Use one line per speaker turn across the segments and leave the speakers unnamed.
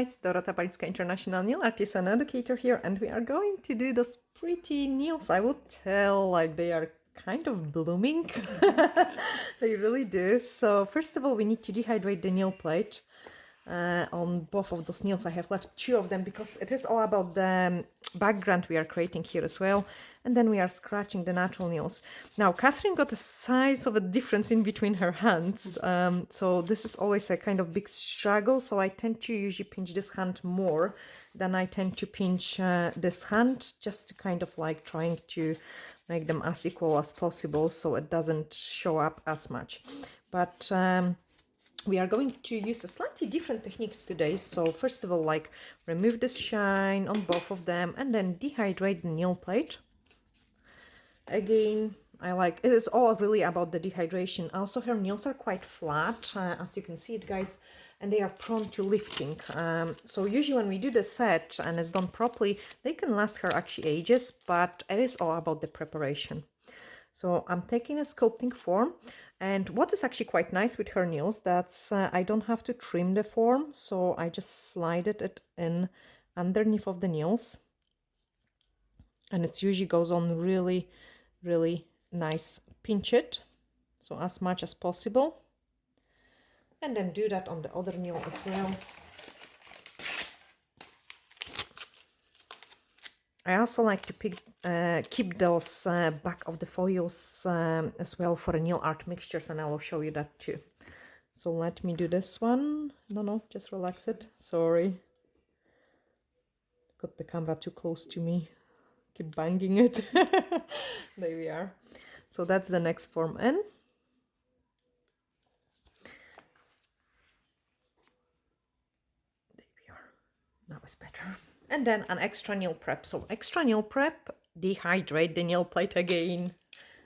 guys, Dorota International Nail Artist and Educator here, and we are going to do those pretty nails. I would tell like they are kind of blooming. They really do. So first of all, we need to dehydrate the nail plate. On both of those nails I have left 2 of them because it is all about the background we are creating here as well, and then we are scratching the natural nails. Now Catherine got a size of a difference in between her hands, so this is always a kind of big struggle, so I tend to usually pinch this hand more than I tend to pinch this hand, just to kind of like trying to make them as equal as possible so it doesn't show up as much. But we are going to use a slightly different techniques today. So first of all, like remove the shine on both of them and then dehydrate the nail plate. Again, I like it is all really about the dehydration. Also, her nails are quite flat, as you can see it, guys, and they are prone to lifting. So usually when we do the set and it's done properly, they can last her actually ages, but it is all about the preparation. So I'm taking a sculpting form, and what is actually quite nice with her nails, that's I don't have to trim the form, so I just slided it in underneath of the nails, and it usually goes on really, really nice. Pinch it, so as much as possible, and then do that on the other nail as well. I also like to keep those back of the foils as well for nail art mixtures, and I will show you that too. So let me do this one. No, just relax it. Sorry. Got the camera too close to me. Keep banging it. There we are. So that's the next form in. There we are. Now it's better. And then an extra nail prep. So extra nail prep, dehydrate the nail plate again.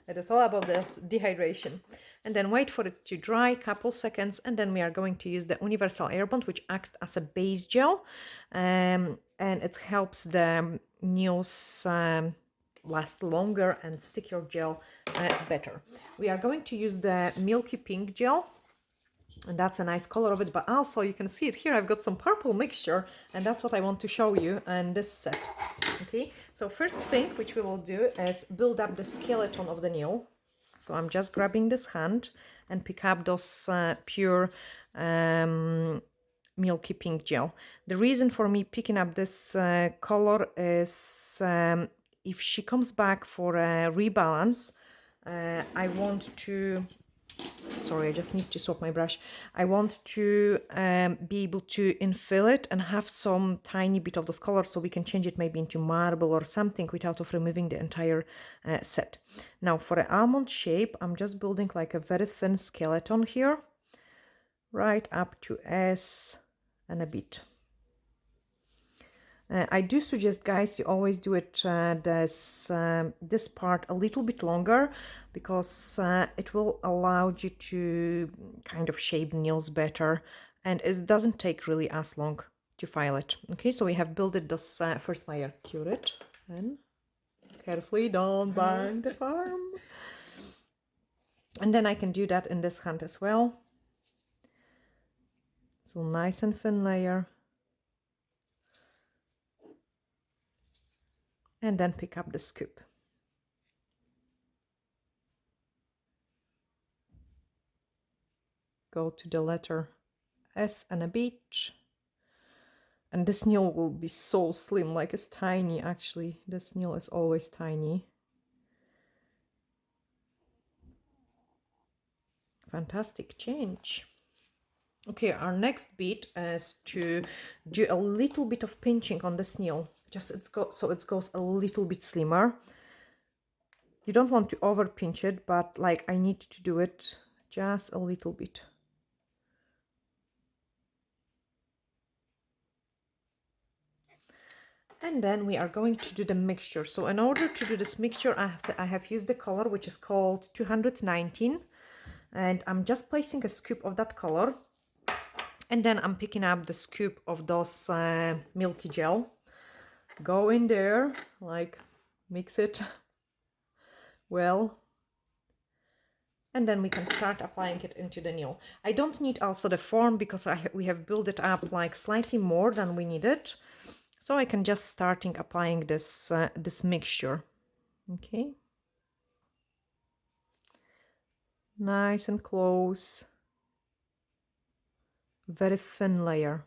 It is all about this dehydration. And then wait for it to dry a couple seconds, and then we are going to use the Universal Air Bond, which acts as a base gel, and it helps the nails last longer and stick your gel better. We are going to use the Milky Pink gel, and that's a nice color of it, but also you can see it here, I've got some purple mixture, and that's what I want to show you in this set. Okay, so first thing which we will do is build up the skeleton of the nail. So I'm just grabbing this hand and pick up those pure Milky Pink gel. The reason for me picking up this color is if she comes back for a rebalance, I want to, sorry, I just need to swap my brush. I want to be able to infill it and have some tiny bit of those colors so we can change it maybe into marble or something without of removing the entire set. Now for an almond shape, I'm just building like a very thin skeleton here, right up to S and a bit. I do suggest, guys, you always do it this part a little bit longer, because it will allow you to kind of shape nails better, and it doesn't take really as long to file it. Okay, so we have built it this first layer. Cure it and carefully, don't bang the farm. And then I can do that in this hand as well. So nice and thin layer. And then pick up the scoop. Go to the letter S and a bit. And this nail will be so slim, like it's tiny actually. This nail is always tiny. Fantastic change. Okay, our next bit is to do a little bit of pinching on this nail. Just so it goes a little bit slimmer. You don't want to over pinch it, but like I need to do it just a little bit. And then we are going to do the mixture. So in order to do this mixture, I have used the color which is called 219, and I'm just placing a scoop of that color, and then I'm picking up the scoop of those milky gel. Go in there, like mix it well, And then we can start applying it into the nail. I don't need also the form because we have built it up like slightly more than we needed. So I can just starting applying this, this mixture. Okay. Nice and close. Very thin layer.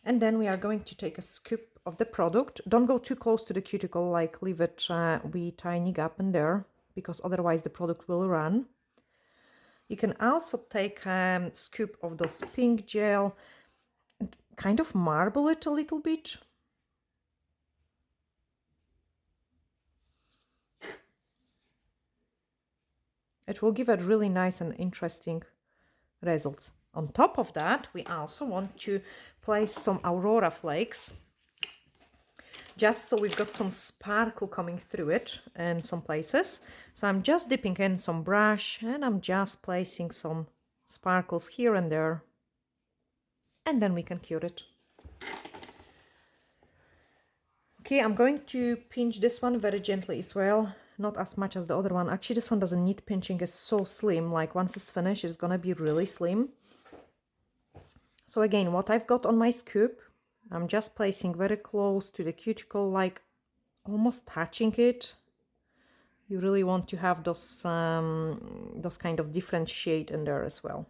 And then we are going to take a scoop of the product. Don't go too close to the cuticle, like leave it wee tiny gap in there, because otherwise the product will run. You can also take a scoop of this pink gel and kind of marble it a little bit. It will give a really nice and interesting results. On top of that, we also want to place some Aurora flakes, just so we've got some sparkle coming through it in some places. So I'm just dipping in some brush and I'm just placing some sparkles here and there. And then we can cure it. Okay, I'm going to pinch this one very gently as well. Not as much as the other one. Actually, this one doesn't need pinching. It's so slim. Like once it's finished, it's gonna be really slim. So again, what I've got on my scoop, I'm just placing very close to the cuticle, like almost touching it. You really want to have those kind of different shade in there as well.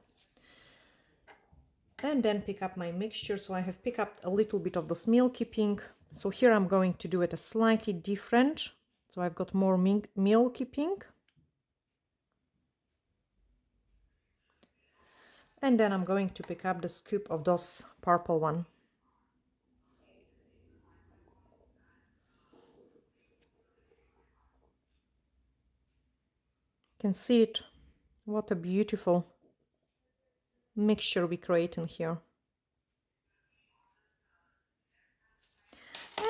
And then pick up my mixture. So I have picked up a little bit of this milky pink. So here I'm going to do it a slightly different. So I've got more milky pink. And then I'm going to pick up the scoop of this purple one. You can see it. What a beautiful mixture we create in here.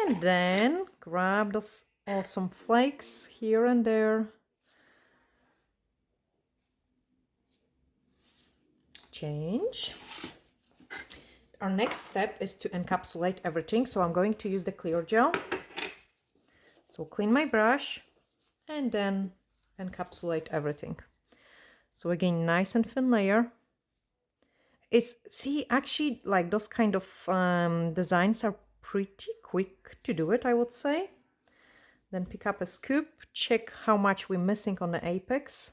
And then grab those awesome flakes here and there. Change. Our next step is to encapsulate everything. So I'm going to use the clear gel. So clean my brush and then encapsulate everything. So again, nice and thin layer. See, actually, like those kind of designs are pretty quick to do it, I would say. Then pick up a scoop, check how much we're missing on the apex,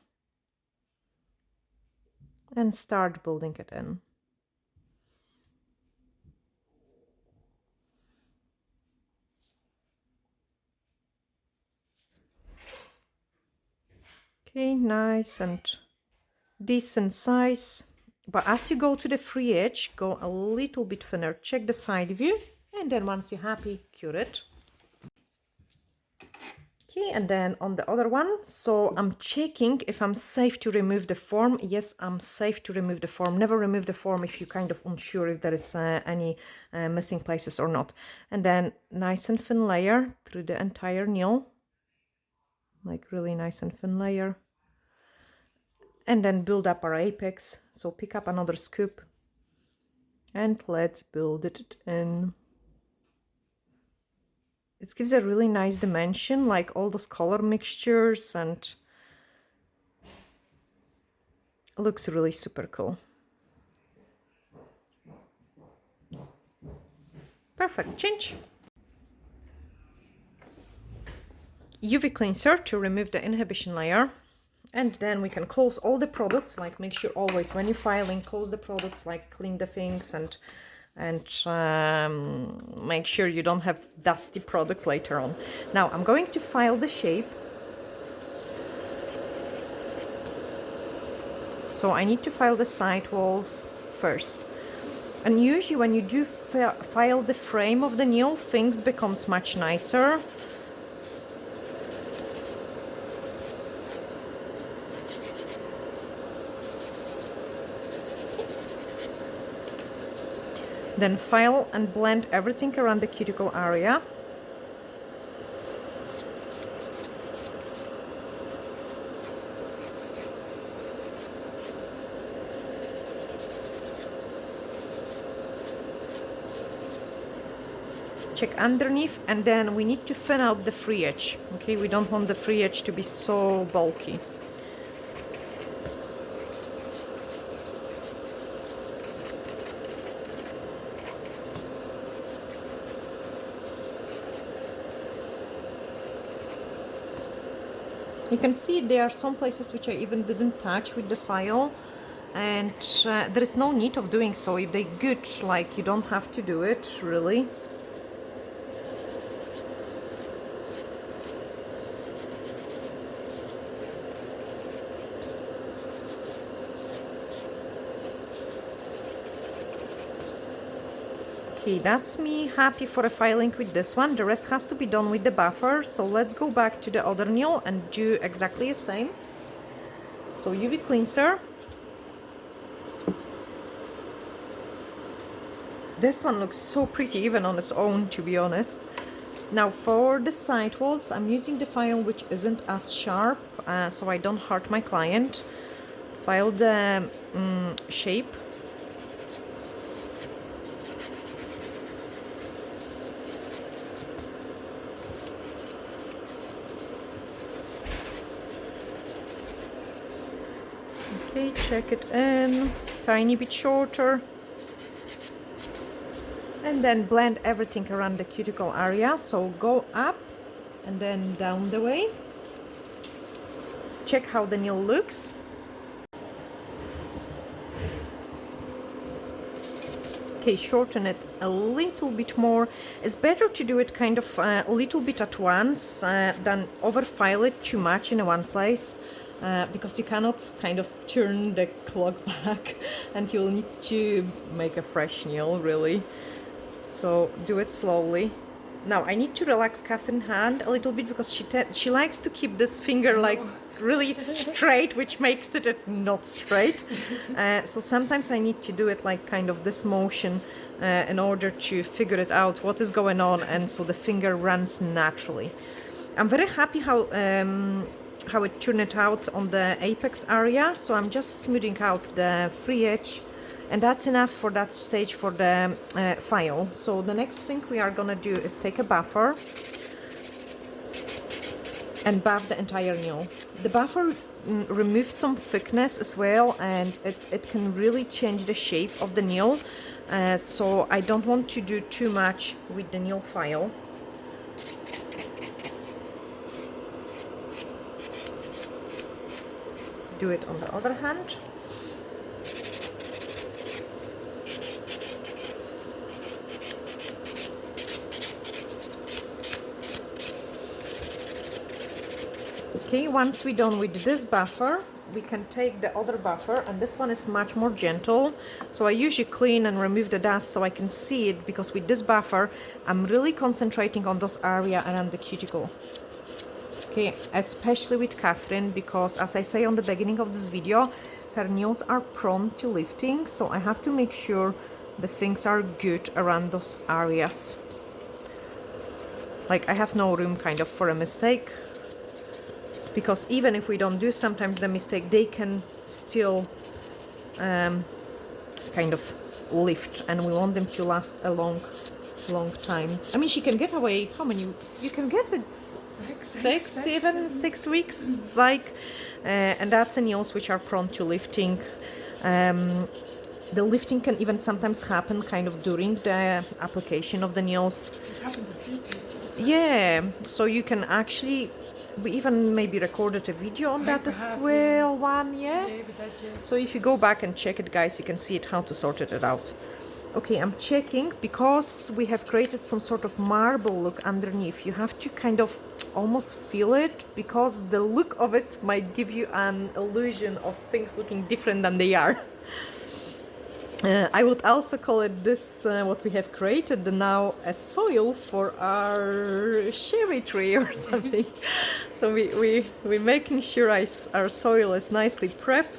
and start building it in. Okay, nice and decent size. But as you go to the free edge, go a little bit thinner. Check the side view, and then once you're happy, cure it. Okay, and then on the other one, so I'm checking if I'm safe to remove the form. Yes, I'm safe to remove the form. Never remove the form if you're kind of unsure if there is any missing places or not. And then nice and thin layer through the entire nail. Like really nice and thin layer. And then build up our apex. So pick up another scoop and let's build it in. It gives a really nice dimension, like all those color mixtures, and it looks really super cool. Perfect, change. UV cleanser to remove the inhibition layer. And then we can close all the products, like make sure always when you're filing, close the products, like clean the things and make sure you don't have dusty product later on. Now I'm going to file the shape. So I need to file the side walls first. And usually when you do file the frame of the nail, things becomes much nicer. Then file and blend everything around the cuticle area. check underneath, and then we need to thin out the free edge. Okay, we don't want the free edge to be so bulky. You can see there are some places which I even didn't touch with the file, and there is no need of doing so. If they're good, like, you don't have to do it, really. Okay, that's me happy for a filing with this one. The rest has to be done with the buffer. So let's go back to the other nail and do exactly the same. So UV cleanser. This one looks so pretty even on its own, to be honest. Now for the side walls, I'm using the file which isn't as sharp, so I don't hurt my client. File the shape. Okay, check it in, tiny bit shorter. And then blend everything around the cuticle area. So go up and then down the way. Check how the nail looks. Okay, shorten it a little bit more. It's better to do it kind of a little bit at once than overfile it too much in one place. Because you cannot kind of turn the clock back and you'll need to make a fresh nail, really. So do it slowly. Now I need to relax Catherine's hand a little bit because she likes to keep this finger like really straight, which makes it not straight. So sometimes I need to do it like kind of this motion in order to figure it out what is going on, and so the finger runs naturally. I'm very happy how it turned out on the apex area, so I'm just smoothing out the free edge, and that's enough for that stage for the file. So the next thing we are gonna do is take a buffer and buff the entire nail. The buffer removes some thickness as well, and it can really change the shape of the nail, so I don't want to do too much with the nail file. Do it on the other hand. Okay, once we're done with this buffer, we can take the other buffer, and this one is much more gentle. So I usually clean and remove the dust so I can see it, because with this buffer I'm really concentrating on those area around the cuticle. Okay, especially with Catherine, because as I say on the beginning of this video, her nails are prone to lifting, so I have to make sure the things are good around those areas. Like, I have no room kind of for a mistake, because even if we don't do sometimes the mistake, they can still kind of lift, and we want them to last a long time. I mean, she can get away, how many, you can get it? 6 weeks, like, and that's the nails which are prone to lifting. The lifting can even sometimes happen kind of during the application of the nails.
It's happened to people.
Yeah, so you can actually, we even maybe recorded a video on that as well, yeah. So if you go back and check it, guys, you can see it how to sort it out. Okay, I'm checking, because we have created some sort of marble look underneath. You have to kind of almost feel it, because the look of it might give you an illusion of things looking different than they are. I would also call it this, what we have created now, a soil for our cherry tree or something. So we're making sure our soil is nicely prepped,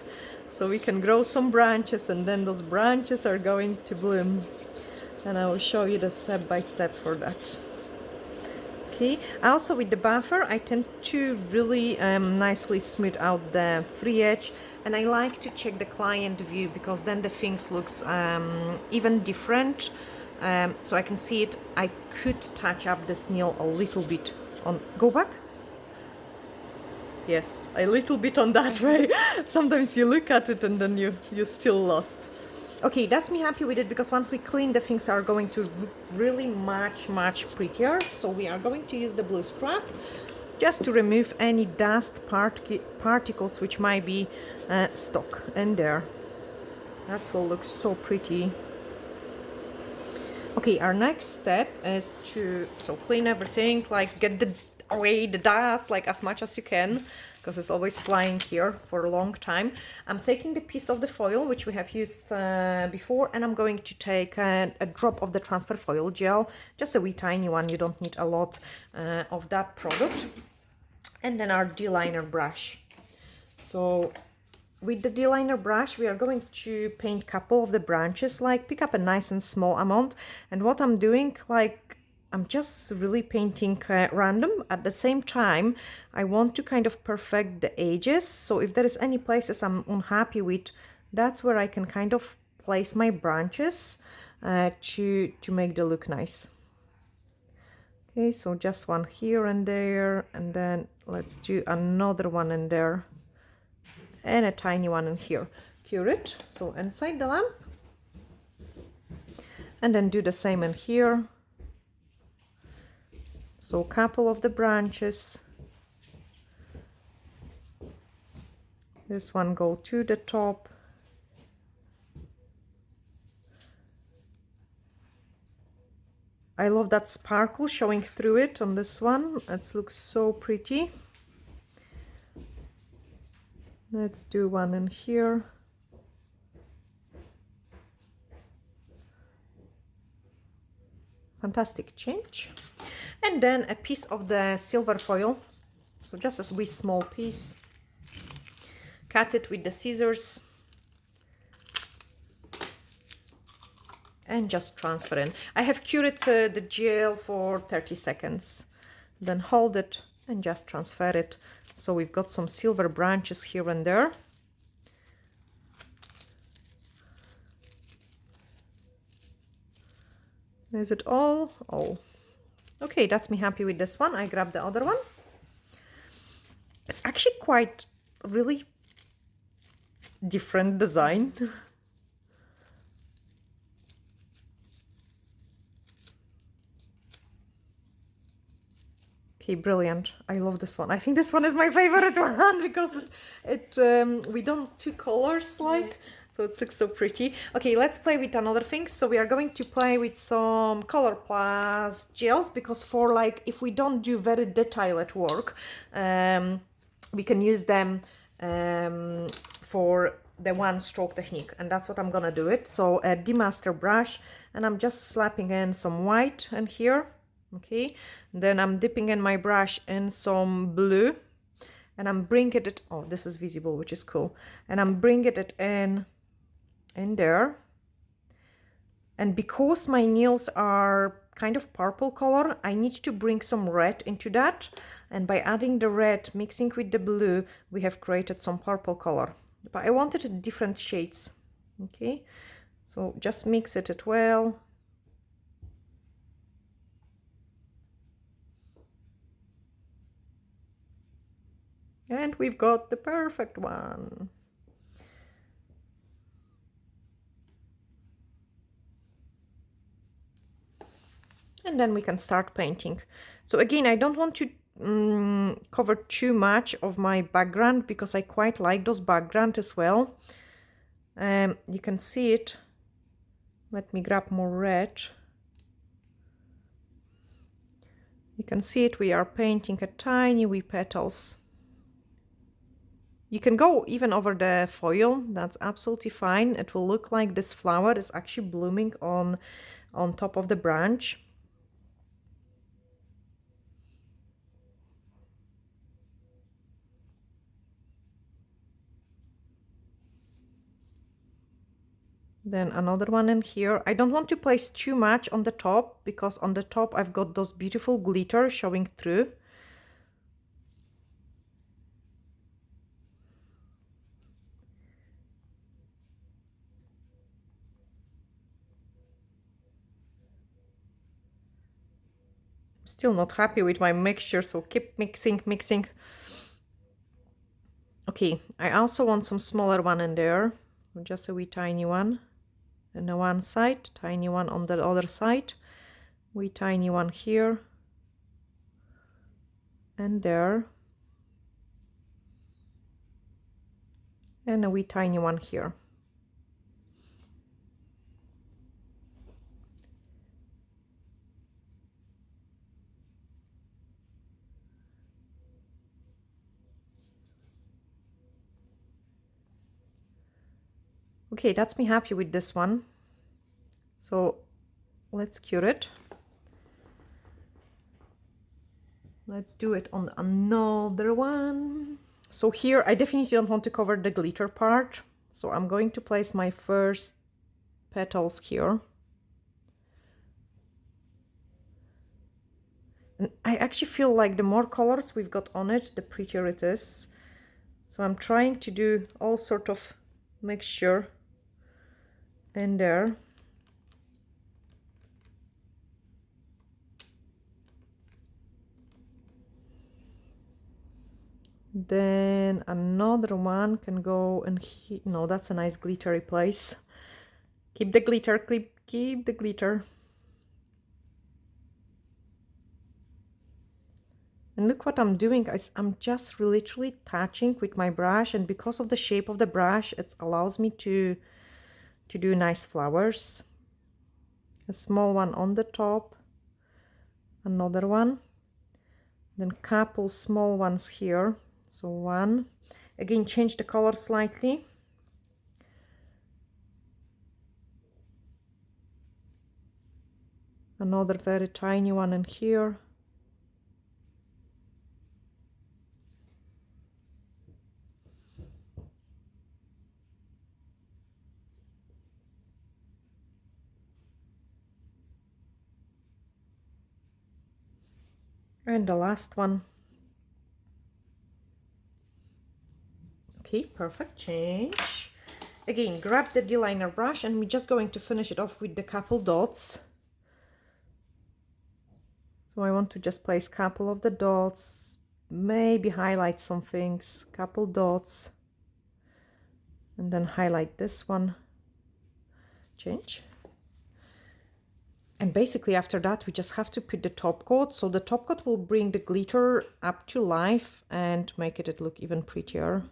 so we can grow some branches, and then those branches are going to bloom. And I will show you the step by step for that. Okay, also with the buffer, I tend to really nicely smooth out the free edge, and I like to check the client view, because then the things looks even different. so I can see it. I could touch up this nail a little bit on, go back. Yes, a little bit on that way. Sometimes you look at it and then you're still lost. Okay, that's me happy with it, because once we clean, the things are going to really much prettier. So we are going to use the blue scrub just to remove any dust particles which might be stuck in there. That will look so pretty. Okay, our next step is to clean everything, like get away the dust like as much as you can, because it's always flying here for a long time. I'm taking the piece of the foil which we have used before, and I'm going to take a drop of the transfer foil gel, just a wee tiny one. You don't need a lot of that product. And then our D-liner brush. So with the D-liner brush, we are going to paint a couple of the branches, like pick up a nice and small amount. And what I'm doing, like, I'm just really painting random. At the same time, I want to kind of perfect the edges. So if there is any places I'm unhappy with, that's where I can kind of place my branches to make the look nice. Okay, so just one here and there, and then let's do another one in there, and a tiny one in here. Cure it, so inside the lamp, and then do the same in here. So a couple of the branches. This one go to the top. I love that sparkle showing through it on this one. It looks so pretty. Let's do one in here. Fantastic change. And then a piece of the silver foil. So just a wee small piece. Cut it with the scissors. And just transfer in. I have cured the gel for 30 seconds. Then hold it and just transfer it. So we've got some silver branches here and there. Is it all? Oh. Okay, that's me happy with this one. I grab the other one. It's actually quite really different design. Okay, brilliant. I love this one. I think this one is my favorite one, because we don't two colors like, so it looks so pretty. Okay, let's play with another thing. So we are going to play with some Color Plus gels, because for like, if we don't do very detailed work, we can use them for the one stroke technique, and that's what I'm gonna do it. So a demaster brush, and I'm just slapping in some white in here. Okay, then I'm dipping in my brush in some blue, and I'm bringing it, oh, this is visible, which is cool, and I'm bringing it in there. And because my nails are kind of purple color, I need to bring some red into that, and by adding the red, mixing with the blue, we have created some purple color, but I wanted different shades. Okay, so just mix it well. And we've got the perfect one. And then we can start painting. So again, I don't want to cover too much of my background, because I quite like those background as well. You can see it. Let me grab more red. You can see it, we are painting a tiny wee petals. You can go even over the foil, that's absolutely fine. It will look like this flower is actually blooming on top of the branch. Then another one in here. I don't want to place too much on the top, because on the top I've got those beautiful glitter showing through. Still not happy with my mixture, so keep mixing. Okay, I also want some smaller one in there, just a wee tiny one on the one side, tiny one on the other side, wee tiny one here and there, and a wee tiny one here. Okay, that's me happy with this one. So let's cure it. Let's do it on another one. So here I definitely don't want to cover the glitter part. So I'm going to place my first petals here. And I actually feel like the more colors we've got on it, the prettier it is. So I'm trying to do all sort of mixture in there. Then another one can go in here. No, that's a nice glittery place. Keep the glitter, keep the glitter. And look what I'm doing. I'm just literally touching with my brush, and because of the shape of the brush, it allows me to do nice flowers. A small one on the top, another one, then couple small ones here. So one, again, change the color slightly. Another very tiny one in here. And the last one. Okay, perfect, change. Again, grab the D-liner brush and we're just going to finish it off with the couple dots. So I want to just place a couple of the dots, maybe highlight some things, couple dots, and then highlight this one, change. And basically after that, we just have to put the top coat. So the top coat will bring the glitter up to life and make it look even prettier.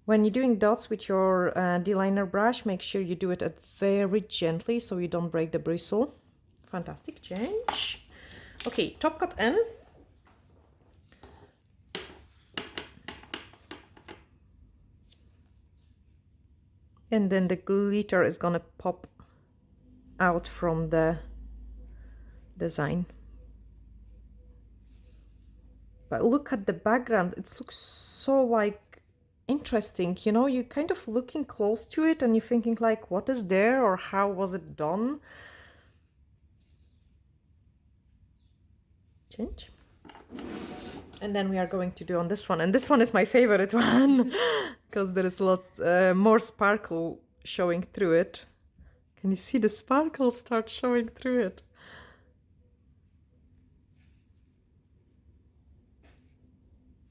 When you're doing dots with your D-liner brush, make sure you do it very gently so you don't break the bristle. Fantastic, change. Okay, top coat in. And then the glitter is gonna pop out from the design. But look at the background, it looks so like interesting, you know, you're kind of looking close to it and you're thinking like, what is there or how was it done? Change. And then we are going to do on this one, and this one is my favorite one because there is lots more sparkle showing through it. Can you see the sparkle start showing through it?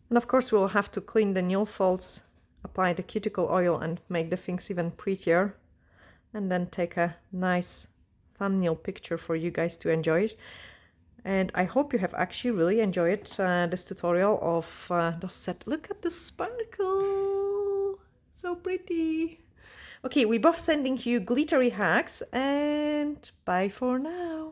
And of course we'll have to clean the nail folds, apply the cuticle oil and make the things even prettier, and then take a nice thumbnail picture for you guys to enjoy it. And I hope you have actually really enjoyed this tutorial of the set. Look at the sparkle, so pretty. Okay, we're both sending you glittery hacks, and bye for now.